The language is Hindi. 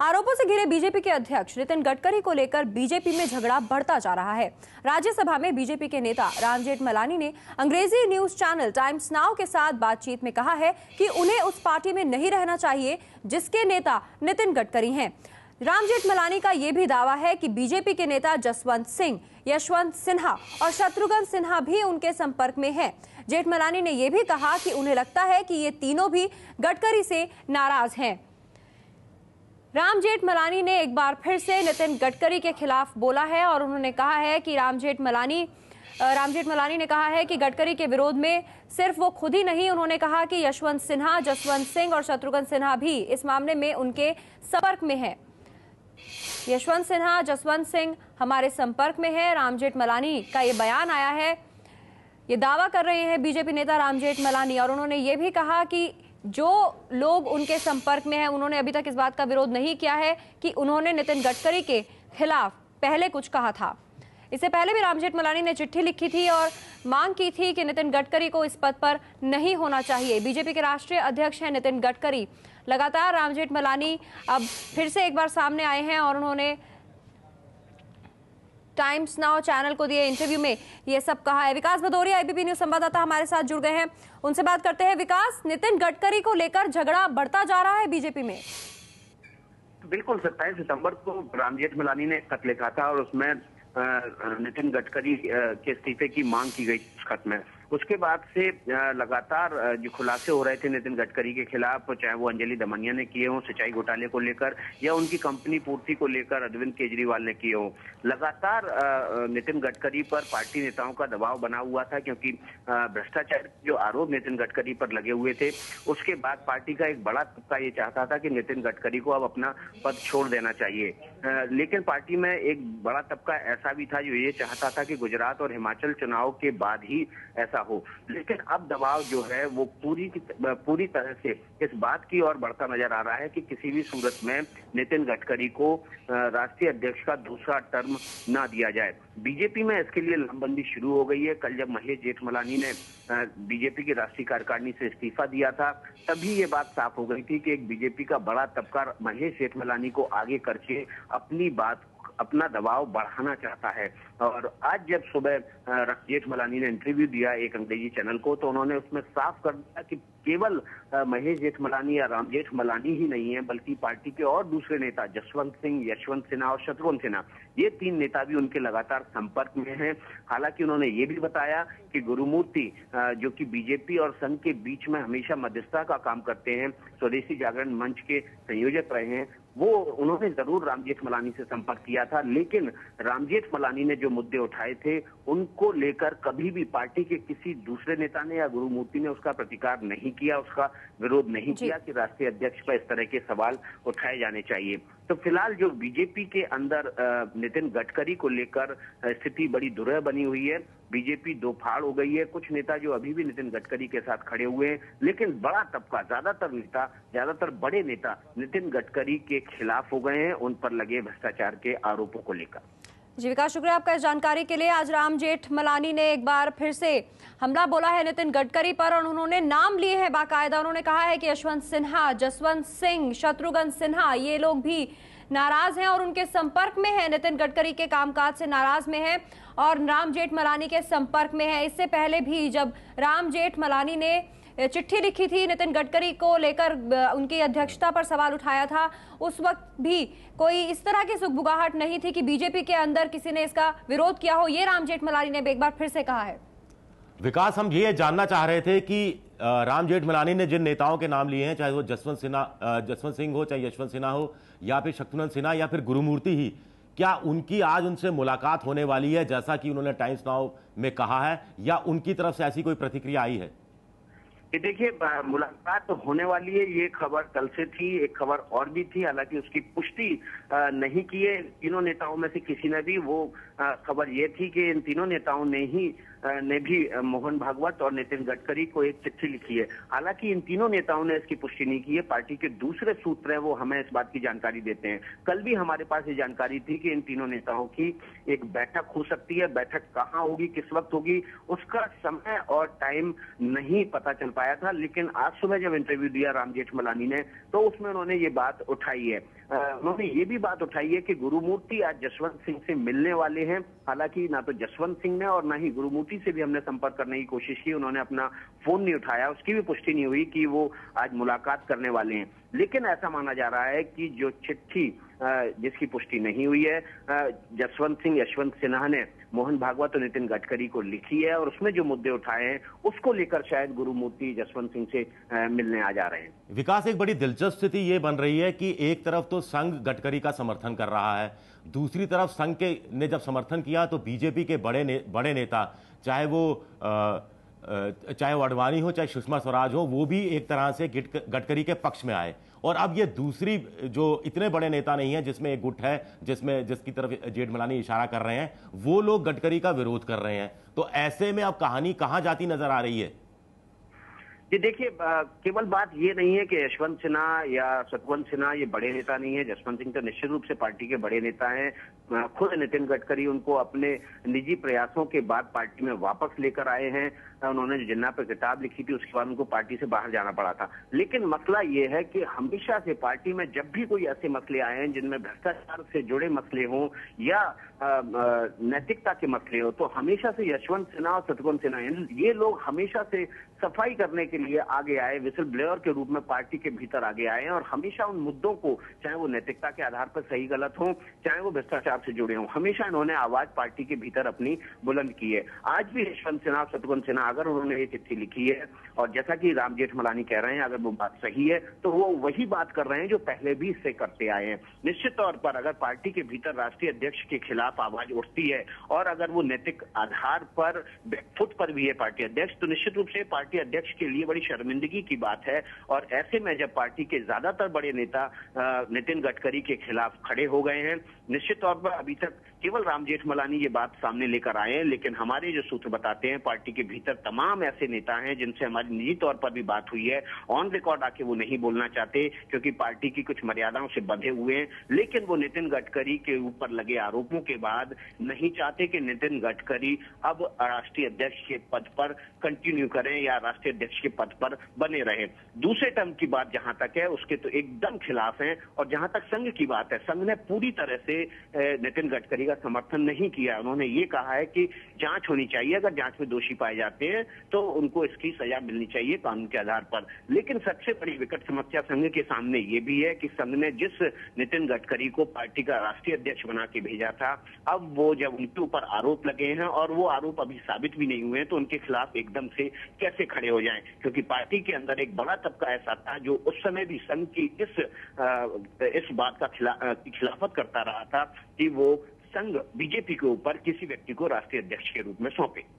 आरोपों से घिरे बीजेपी के अध्यक्ष नितिन गडकरी को लेकर बीजेपी में झगड़ा बढ़ता जा रहा है। राज्यसभा में बीजेपी के नेता राम जेठमलानी ने अंग्रेजी न्यूज चैनल टाइम्स नाउ के साथ बातचीत में कहा है कि उन्हें उस पार्टी में नहीं रहना चाहिए जिसके नेता नितिन गडकरी हैं। राम जेठमलानी का यह भी दावा है कि बीजेपी के नेता जसवंत सिंह, यशवंत सिन्हा और शत्रुघ्न सिन्हा भी उनके संपर्क में हैं। जेठमलानी ने यह भी कहा कि उन्हें लगता है कि ये तीनों भी गडकरी से नाराज हैं। राम जेठमलानी ने एक बार फिर से नितिन गडकरी के खिलाफ बोला है और उन्होंने कहा है कि राम जेठमलानी ने कहा है कि गडकरी के विरोध में सिर्फ वो खुद ही नहीं, उन्होंने कहा कि यशवंत सिन्हा, जसवंत सिंह और शत्रुघ्न सिन्हा भी इस मामले में उनके संपर्क में है। यशवंत सिन्हा, जसवंत सिंह हमारे संपर्क में है। राम जेठमलानी का ये बयान आया है, ये दावा कर रहे हैं बीजेपी नेता राम जेठमलानी, और उन्होंने ये भी कहा कि जो लोग उनके संपर्क में हैं उन्होंने अभी तक इस बात का विरोध नहीं किया है कि उन्होंने नितिन गडकरी के खिलाफ पहले कुछ कहा था। इससे पहले भी राम जेठमलानी ने चिट्ठी लिखी थी और मांग की थी कि नितिन गडकरी को इस पद पर नहीं होना चाहिए। बीजेपी के राष्ट्रीय अध्यक्ष हैं नितिन गडकरी। लगातार राम जेठमलानी अब फिर से एक बार सामने आए हैं और उन्होंने टाइम्स नाउ चैनल को दिए इंटरव्यू में ये सब कहा है। विकास भदौरिया, एबीपी न्यूज संवाददाता हमारे साथ जुड़ गए हैं, उनसे बात करते हैं। विकास, नितिन गडकरी को लेकर झगड़ा बढ़ता जा रहा है बीजेपी में। बिल्कुल, 27 सितंबर को राम जेठमलानी ने खत लिखा था और उसमें नितिन गडकरी के इस्तीफे की मांग की गई उस खत में। उसके बाद से लगातार जो खुलासे हो रहे थे नितिन गडकरी के खिलाफ, चाहे वो अंजलि दमनिया ने किए हों सिंचाई घोटाले को लेकर या उनकी कंपनी पूर्ति को लेकर अरविंद केजरीवाल ने किए हों, लगातार नितिन गडकरी पर पार्टी नेताओं का दबाव बना हुआ था, क्योंकि भ्रष्टाचार जो आरोप नितिन गडकरी पर लगे हुए थे उसके बाद पार्टी का एक बड़ा तबका ये चाहता था कि नितिन गडकरी को अब अपना पद छोड़ देना चाहिए। लेकिन पार्टी में एक बड़ा तबका ऐसा भी था जो ये चाहता था कि गुजरात और हिमाचल चुनाव के बाद ही ऐसा हो। लेकिन अब दबाव जो है वो पूरी तरह से इस बात की ओर बढ़ता नजर आ रहा है कि किसी भी सूरत में नितिन गडकरी को राष्ट्रीय अध्यक्ष का दूसरा टर्म ना दिया जाए। बीजेपी में इसके लिए लामबंदी शुरू हो गई है। कल जब महेश जेठमलानी ने बीजेपी की राष्ट्रीय कार्यकारिणी से इस्तीफा दिया था, तभी ये बात साफ हो गई थी कि एक बीजेपी का बड़ा तबका महेश जेठमलानी को आगे करके अपना दबाव बढ़ाना चाहता है। और आज जब सुबह जेठमलानी ने इंटरव्यू दिया एक अंग्रेजी चैनल को, तो उन्होंने उसमें साफ कर दिया कि केवल महेश जेठमलानी या राम जेठमलानी ही नहीं है, बल्कि पार्टी के और दूसरे नेता जसवंत सिंह, यशवंत सिन्हा और शत्रुघ्न सिन्हा, ये तीन नेता भी उनके लगातार संपर्क में हैं। हालांकि उन्होंने ये भी बताया कि गुरुमूर्ति, जो कि बीजेपी और संघ के बीच में हमेशा मध्यस्थता का काम करते हैं, स्वदेशी जागरण मंच के संयोजक रहे हैं, वो उन्होंने जरूर राम जेठमलानी से संपर्क किया था, लेकिन राम जेठमलानी ने जो मुद्दे उठाए थे उनको लेकर कभी भी पार्टी के किसी दूसरे नेता ने या गुरुमूर्ति ने उसका प्रतिकार नहीं किया, उसका विरोध नहीं किया कि राष्ट्रीय अध्यक्ष पर इस तरह के सवाल उठाए जाने चाहिए। तो फिलहाल जो बीजेपी के अंदर नितिन गडकरी को लेकर स्थिति बड़ी दुर्लभ बनी हुई है। बीजेपी दो फाड़ हो गई है। कुछ नेता जो अभी भी नितिन गडकरी के साथ खड़े हुए हैं, लेकिन बड़ा तबका, ज्यादातर बड़े नेता नितिन गडकरी के खिलाफ हो गए हैं, उन पर लगे भ्रष्टाचार के आरोपों को लेकर। जी विकास, शुक्रिया आपका इस जानकारी के लिए। आज राम जेठमलानी ने एक बार फिर से हमला बोला है नितिन गडकरी पर और उन्होंने नाम लिए हैं बाकायदा। उन्होंने कहा है कि यशवंत सिन्हा, जसवंत सिंह, शत्रुघ्न सिन्हा ये लोग भी नाराज हैं और उनके संपर्क में हैं, नितिन गडकरी के कामकाज से नाराज में हैं और राम जेठमलानी के संपर्क में है। इससे पहले भी जब राम जेठमलानी ने चिट्ठी लिखी थी नितिन गडकरी को लेकर, उनकी अध्यक्षता पर सवाल उठाया था, उस वक्त भी कोई इस तरह की सुगबुगाहट नहीं थी कि बीजेपी के अंदर किसी ने इसका विरोध किया हो। ये राम जेठमलानी ने एक बार फिर से कहा है। विकास, हम ये जानना चाह रहे थे कि राम जेठमलानी ने जिन नेताओं के नाम लिए हैं, चाहे वो जसवंत सिंह हो, चाहे यशवंत सिन्हा हो या फिर शत्रुघ्न सिन्हा या फिर गुरुमूर्ति ही, क्या उनकी आज उनसे मुलाकात होने वाली है जैसा कि उन्होंने टाइम्स नाउ में कहा है, या उनकी तरफ से ऐसी कोई प्रतिक्रिया आई है? देखिए, मुलाकात तो होने वाली है, ये खबर कल से थी। एक खबर और भी थी, हालांकि उसकी पुष्टि नहीं की है तीनों नेताओं में से किसी ने भी। वो खबर ये थी कि इन तीनों नेताओं ने भी मोहन भागवत और नितिन गडकरी को एक चिट्ठी लिखी है। हालांकि इन तीनों नेताओं ने इसकी पुष्टि नहीं की है। पार्टी के दूसरे सूत्र हैं वो हमें इस बात की जानकारी देते हैं। कल भी हमारे पास ये जानकारी थी कि इन तीनों नेताओं की एक बैठक हो सकती है। बैठक कहाँ होगी, किस वक्त होगी, उसका समय और टाइम नहीं पता चल पाया था। लेकिन आज सुबह जब इंटरव्यू दिया राम जेठमलानी ने, तो उसमें उन्होंने ये बात उठाई है। उन्होंने ये भी बात उठाई है कि गुरुमूर्ति आज जसवंत सिंह से मिलने वाले हैं। हालांकि ना तो जसवंत सिंह ने और ना ही गुरुमूर्ति से भी हमने संपर्क करने की कोशिश की, उन्होंने अपना फोन नहीं उठाया, उसकी भी पुष्टि नहीं हुई कि वो आज मुलाकात करने वाले हैं। लेकिन ऐसा माना जा रहा है कि जो चिट्ठी जिसकी पुष्टि नहीं हुई है, जसवंत सिंह यशवंत सिन्हा ने मोहन भागवत और नितिन गडकरी को लिखी है और उसमें जो मुद्दे उठाए हैं उसको लेकर शायद गुरुमूर्ति जसवंत सिंह से मिलने आ जा रहे हैं। विकास, एक बड़ी दिलचस्प स्थिति ये बन रही है कि एक तरफ तो संघ गडकरी का समर्थन कर रहा है, दूसरी तरफ संघ के ने जब समर्थन किया तो बीजेपी के बड़े नेता, चाहे वो अडवाणी हो चाहे सुषमा स्वराज हो, वो भी एक तरह से गडकरी के पक्ष में आए। और अब ये दूसरी जो इतने बड़े नेता नहीं है, जिसमें एक गुट है जिसकी तरफ जेठमलानी इशारा कर रहे हैं, वो लोग गडकरी का विरोध कर रहे हैं। तो ऐसे में अब कहानी कहां जाती नजर आ रही है? जी देखिए, केवल बात ये नहीं है कि यशवंत सिन्हा या सतवंत सिन्हा ये बड़े नेता नहीं है। जसवंत सिंह तो निश्चित रूप से पार्टी के बड़े नेता हैं। खुद नितिन गडकरी उनको अपने निजी प्रयासों के बाद पार्टी में वापस लेकर आए हैं। उन्होंने जो जिन्ना पर किताब लिखी थी उसके बाद उनको पार्टी से बाहर जाना पड़ा था। लेकिन मसला ये है कि हमेशा से पार्टी में जब भी कोई ऐसे मसले आए हैं जिनमें भ्रष्टाचार से जुड़े मसले हों या नैतिकता के मसले हो, तो हमेशा से यशवंत सिन्हा और सतवंत सिन्हा ये लोग हमेशा से सफाई करने के लिए आगे आए, विसल ब्लेयर के रूप में पार्टी के भीतर आगे आए हैं और हमेशा उन मुद्दों को, चाहे वो नैतिकता के आधार पर सही गलत हो, चाहे वो भ्रष्टाचार से जुड़े हों, हमेशा इन्होंने आवाज पार्टी के भीतर अपनी बुलंद की है। आज भी यशवंत सिन्हा और सतवंत सिन्हा अगर उन्होंने ये चिट्ठी लिखी है और जैसा कि राम जेठमलानी कह रहे हैं, अगर वो बात सही है तो वो वही बात कर रहे हैं जो पहले भी इससे करते आए हैं। निश्चित तौर पर अगर पार्टी के भीतर राष्ट्रीय अध्यक्ष के खिलाफ आवाज उठती है और अगर वो नैतिक आधार पर बैकफुट पर भी है पार्टी अध्यक्ष, तो निश्चित रूप से पार्टी अध्यक्ष के लिए बड़ी शर्मिंदगी की बात है। और ऐसे में जब पार्टी के ज्यादातर बड़े नेता नितिन गडकरी के खिलाफ खड़े हो गए हैं, निश्चित तौर पर अभी तक केवल राम जेठमलानी ये बात सामने लेकर आए हैं, लेकिन हमारे जो सूत्र बताते हैं पार्टी के भीतर तमाम ऐसे नेता हैं जिनसे हमारी निजी तौर पर भी बात हुई है, ऑन रिकॉर्ड आके वो नहीं बोलना चाहते क्योंकि पार्टी की कुछ मर्यादाओं से बंधे हुए हैं। लेकिन वो नितिन गडकरी के ऊपर लगे आरोपों के बाद नहीं चाहते कि नितिन गडकरी अब राष्ट्रीय अध्यक्ष के पद पर कंटिन्यू करें या राष्ट्रीय अध्यक्ष के पद पर बने रहे। दूसरे टर्म की बात जहां तक है उसके तो एकदम खिलाफ हैं। और जहां तक संघ की बात है, संघ ने पूरी तरह से नितिन गडकरी का समर्थन नहीं किया। उन्होंने ये कहा है कि जांच होनी चाहिए, अगर जांच में दोषी पाए जाते हैं तो उनको इसकी सजा मिलनी चाहिए कानून के आधार पर। लेकिन सबसे बड़ी विकट समस्या संघ के सामने ये भी है कि संघ ने जिस नितिन गडकरी को पार्टी का राष्ट्रीय अध्यक्ष बना के भेजा था, अब वो जब उनके ऊपर आरोप लगे हैं और वो आरोप अभी साबित भी नहीं हुए हैं, तो उनके खिलाफ एकदम से कैसे खड़े हो जाएं? क्योंकि पार्टी के अंदर एक बड़ा तबका ऐसा था जो उस समय भी संघ की इस बात का खिलाफत करता रहा था कि वो संघ बीजेपी के ऊपर किसी व्यक्ति को राष्ट्रीय अध्यक्ष के रूप में सौंपे।